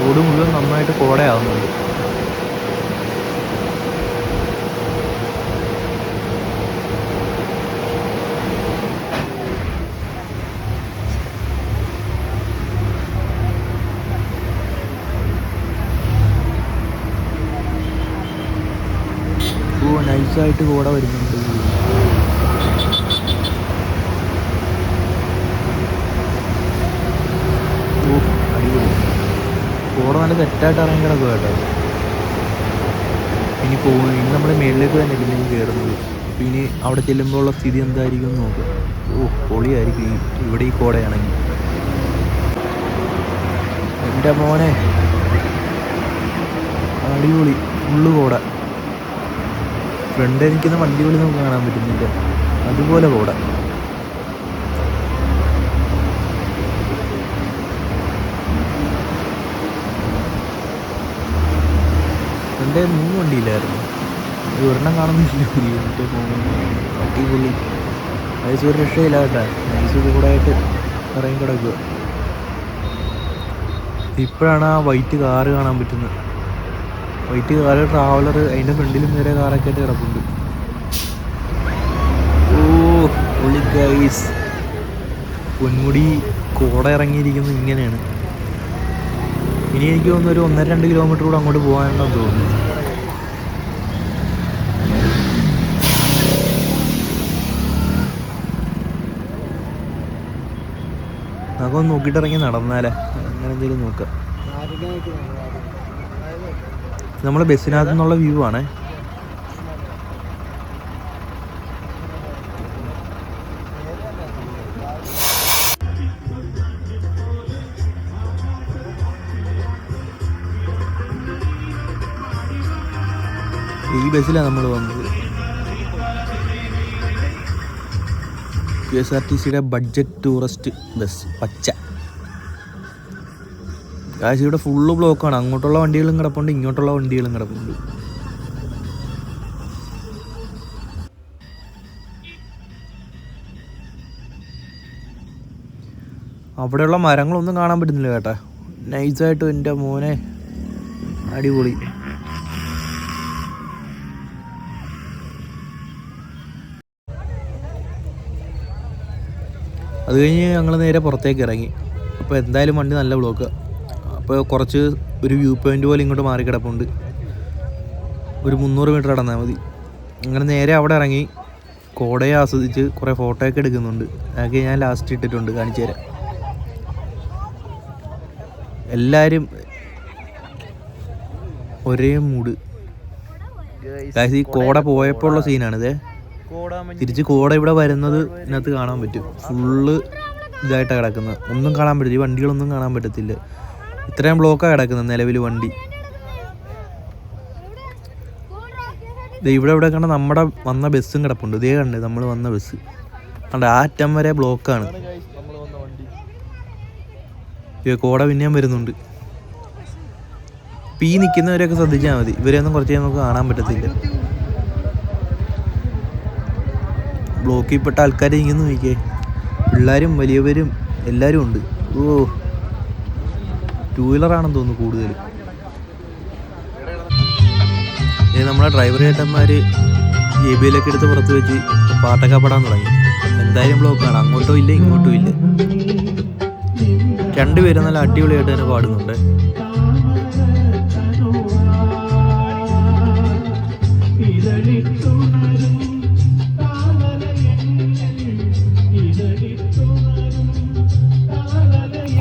Road മുഴുവൻ നന്നായിട്ട് കോടയാവുന്നുണ്ട്. നൈസായിട്ട് കോട വരുന്നുണ്ട്. അടിപൊളി. കോട നല്ല തെറ്റായിട്ട് ഇറങ്ങി കിടക്കുക കേട്ടോ. ഇനി നമ്മൾ മേളിലേക്ക് തന്നെ പിന്നെയും കയറുന്നത്. ഇനി അവിടെ ചെല്ലുമ്പോഴുള്ള സ്ഥിതി എന്തായിരിക്കും എന്ന് നോക്കുക. പൊളിയായിരിക്കും ഇവിടെ ഈ കോടയാണെങ്കിൽ. എൻ്റെ മോനെ അടിപൊളി. ഫുള്ള് കോട. ഫ്രണ്ട് എനിക്കുന്ന വണ്ടികളിൽ നമുക്ക് കാണാൻ പറ്റുന്നില്ല, അതുപോലെ കോട. ഫ്രണ്ട് 3 വണ്ടിയില്ലായിരുന്നു, ഒരെണ്ണം കാണുന്നില്ല. എൻ്റെ അടിപൊളി. നൈസ്. ഒരു രക്ഷയില്ല കേട്ടോ. നൈസ് കൂടെ ആയിട്ട് ഇറങ്ങി കിടക്കുക. ഇപ്പോഴാണ് ആ വൈറ്റ് കാറ് കാണാൻ പറ്റുന്നത്. വൈറ്റ് കാറ്, ട്രാവലർ, അതിൻ്റെ ഫ്രണ്ടിലും വേറെ കാറൊക്കെ ആയിട്ട് കിടപ്പുണ്ട്. പൊളി ഗൈസ്. പൊന്മുടി കോട ഇറങ്ങിയിരിക്കുന്നത് ഇങ്ങനെയാണ്. ഇനി എനിക്ക് തോന്നുന്നു ഒരു 1-2 കിലോമീറ്റർ കൂടെ അങ്ങോട്ട് പോകാനുണ്ടെന്ന് തോന്നുന്നു. നമുക്കൊന്ന് നോക്കിയിട്ട് ഇറങ്ങി നടന്നാലേ, അങ്ങനെ എന്തെങ്കിലും നോക്കാം. നമ്മളെ ബസ്സിനകത്തു നിന്നുള്ള വ്യൂ ആണേ. ഈ ബസ്സിലാണ് നമ്മൾ വന്നത്. KSRTCയുടെ ബഡ്ജറ്റ് ടൂറിസ്റ്റ് ബസ്, പച്ച. കാശ് ഇവിടെ ഫുള്ള് ബ്ലോക്കാണ്. അങ്ങോട്ടുള്ള വണ്ടികളും കിടപ്പുണ്ട്, ഇങ്ങോട്ടുള്ള വണ്ടികളും കിടപ്പുണ്ട്. അവിടെയുള്ള മരങ്ങളൊന്നും കാണാൻ പറ്റുന്നില്ല കേട്ടാ. നൈസായിട്ട് എൻ്റെ മോനെ അടിപൊളി. അത് കഴിഞ്ഞ് ഞങ്ങൾ നേരെ പുറത്തേക്ക് ഇറങ്ങി. അപ്പോൾ എന്തായാലും വണ്ടി നല്ല ബ്ലോക്ക്. അപ്പോൾ കുറച്ച് ഒരു വ്യൂ പോയിൻ്റ് പോലെ ഇങ്ങോട്ട് മാറി കിടപ്പുണ്ട്. ഒരു 300 മീറ്റർ നടന്നാൽ മതി. അങ്ങനെ നേരെ അവിടെ ഇറങ്ങി കോടയെ ആസ്വദിച്ച് കുറേ ഫോട്ടോയൊക്കെ എടുക്കുന്നുണ്ട്. അതൊക്കെ ഞാൻ ലാസ്റ്റ് ഇട്ടിട്ടുണ്ട്, കാണിച്ചു തരാം. എല്ലാവരും ഒരേ മൂഡ്. ഈ കോട പോയപ്പോൾ ഉള്ള സീനാണിത്. തിരിച്ച് കോട ഇവിടെ വരുന്നത് ഇതിനകത്ത് കാണാൻ പറ്റും. ഫുള്ള് ഇതായിട്ടാണ് കിടക്കുന്നത്. ഒന്നും കാണാൻ പറ്റില്ല. ഈ വണ്ടികളൊന്നും കാണാൻ പറ്റത്തില്ല. ഇത്രയും ബ്ലോക്കാണ് കിടക്കുന്നത് നിലവിൽ വണ്ടി. ഇവിടെ കണ്ട നമ്മുടെ വന്ന ബസ്സും കിടപ്പുണ്ട്. ഇതേ കണ്ട് നമ്മൾ വന്ന ബസ് കണ്ട ആ അറ്റം വരെ ബ്ലോക്കാണ്. കോട പിന്നെയും വരുന്നുണ്ട്. ഈ നിൽക്കുന്നവരെയൊക്കെ ശ്രദ്ധിച്ചാൽ മതി. ഇവരെയൊന്നും കുറച്ച് നമുക്ക് കാണാൻ പറ്റത്തില്ല. ബ്ലോക്കിൽ പെട്ട ആൾക്കാർ ഇങ്ങനെ നോക്കിയേ. പിള്ളേരും വലിയവരും എല്ലാവരും ഉണ്ട്. 2 വീലറാണെന്ന് തോന്നുന്നു കൂടുതലും. നമ്മളെ ഡ്രൈവർ ചേട്ടന്മാർ JBL എടുത്ത് പുറത്ത് വെച്ച് പാട്ടൊക്കെ പാടാൻ തുടങ്ങി. എന്തായാലും ബ്ലോക്കാണ്. അങ്ങോട്ടും ഇല്ല ഇങ്ങോട്ടും ഇല്ല. 2 പേരും നല്ല അടിപൊളിയായിട്ട് തന്നെ പാടുന്നുണ്ട്.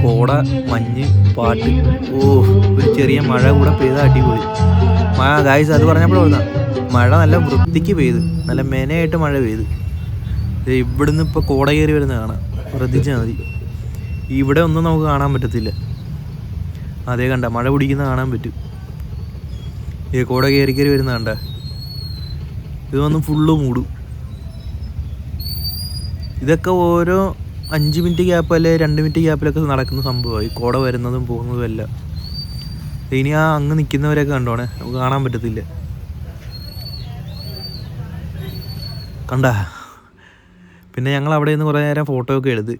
കോട, മഞ്ഞ്, പാട്ട്. ഒരു ചെറിയ മഴ കൂടെ പെയ്ത അടിപൊളി. ഗായ്സ് അത് പറഞ്ഞപ്പോഴാണ് മഴ നല്ല വൃത്തിക്ക് പെയ്ത്, നല്ല മെനയായിട്ട് മഴ പെയ്ത്. ഇവിടുന്ന് ഇപ്പോൾ കോട കയറി വരുന്ന കാണാം. ശ്രദ്ധിച്ചാൽ മതി. ഇവിടെ ഒന്നും നമുക്ക് കാണാൻ പറ്റത്തില്ല. അതേ കണ്ട മഴ പിടിക്കുന്ന കാണാൻ പറ്റും. കോട കയറി വരുന്ന കണ്ട. ഇതൊന്നും ഫുള്ള് മൂടും. ഇതൊക്കെ ഓരോ 5 മിനിറ്റ് ഗ്യാപ്പ് അല്ലെ 2 മിനിറ്റ് ഗ്യാപ്പിലൊക്കെ നടക്കുന്ന സംഭവമായി. കോട വരുന്നതും പോകുന്നതും എല്ലാം. ഇനി ആ അങ്ങ് നിൽക്കുന്നവരൊക്കെ കണ്ടോണേ, നമുക്ക് കാണാൻ പറ്റത്തില്ല. കണ്ട. പിന്നെ ഞങ്ങൾ അവിടെ നിന്ന് കുറേ നേരം ഫോട്ടോ ഒക്കെ എടുത്ത്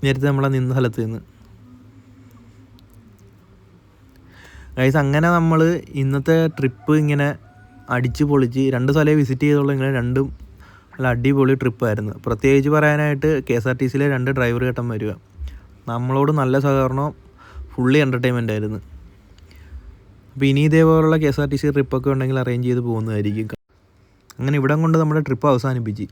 നേരത്തെ നമ്മളെ നിന്ന സ്ഥലത്ത് നിന്ന്. ഗൈസ് അങ്ങനെ നമ്മൾ ഇന്നത്തെ ട്രിപ്പ് ഇങ്ങനെ അടിച്ച് പൊളിച്ച് 2 സ്ഥലമേ വിസിറ്റ് ചെയ്തുള്ളൂ. ഇങ്ങനെ രണ്ടും നല്ല അടിപൊളി ട്രിപ്പായിരുന്നു. പ്രത്യേകിച്ച് പറയാനായിട്ട് KSRTCയിലെ 2 ഡ്രൈവർ ചേട്ടൻ വരിക, നമ്മളോട് നല്ല സഹകരണം, ഫുള്ളി എൻ്റർടൈൻമെൻ്റ് ആയിരുന്നു. അപ്പോൾ ഇനി ഇതേപോലുള്ള KSRTC ട്രിപ്പൊക്കെ ഉണ്ടെങ്കിൽ അറേഞ്ച് ചെയ്ത് പോകുന്നതായിരിക്കും. അങ്ങനെ ഇവിടം കൊണ്ട് നമ്മുടെ ട്രിപ്പ് അവസാനിപ്പിച്ച്.